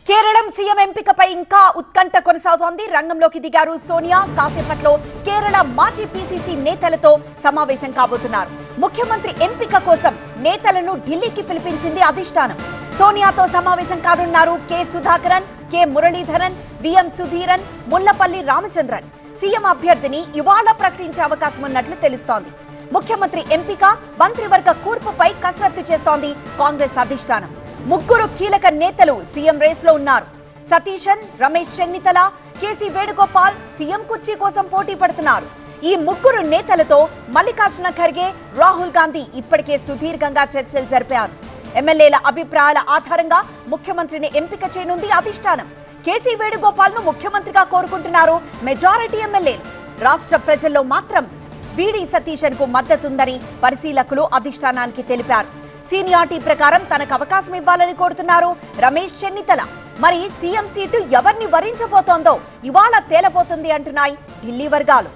Keralam CM ఎంపికపై ఇంకా ఉత్కంఠ కొనసాగుతోంది. రంగంలోకి దిగారు సోనియా. కాసేపట్లో కేరళ మాజీ పీసీసీ నేతలతో సమావేశం కాబోతున్నారు. ముఖ్యమంత్రి ఎంపిక కోసం నేతలను ఢిల్లీకి పిలిపించింది అధిష్టానం. సోనియాతో సమావేశం కానున్నారు K Sudhakaran, K Muraleedharan, VM Sudheeran, Mullappally Ramachandran. CM అభ్యర్థిని ఇవాళ ప్రకటించే అవకాశం ఉన్నట్లు తెలుస్తోంది. ముఖ్యమంత్రి ఎంపిక, మంత్రివర్గ కూర్పుపై కసరత్తు చేస్తోంది కాంగ్రెస్ అధిష్టానం. ముగ్గురు కీలక నేతలు సీఎం రేస్ లో ఉన్నారు. సతీశన్, రమేష్ చెన్నితల, కేసీ వేణుగోపాల్ సీఎం కుర్చీ కోసం పోటీ పడుతున్నారు. ఈ ముగ్గురు నేతలతో మల్లికార్జున ఖర్గే, రాహుల్ గాంధీ ఇప్పటికే సుదీర్ఘంగా చర్చలు జరిపారు. ఎమ్మెల్యేల అభిప్రాయాల ఆధారంగా ముఖ్యమంత్రిని ఎంపిక చేయనుంది అధిష్టానం. కేసీ వేణుగోపాల్ ను ముఖ్యమంత్రిగా కోరుకుంటున్నారు మెజారిటీ ఎమ్మెల్యేలు. రాష్ట్ర ప్రజల్లో మాత్రం బీడీ సతీశన్ కు మద్దతుందని పరిశీలకులు అధిష్టానానికి తెలిపారు. సీనియారిటీ ప్రకారం తనకు అవకాశం ఇవ్వాలని కోరుతున్నారు రమేష్ చెన్నితల. మరి సీఎం సీటు ఎవరిని వరించబోతోందో ఇవాళ తేలబోతుంది అంటున్నాయి ఢిల్లీ వర్గాలు.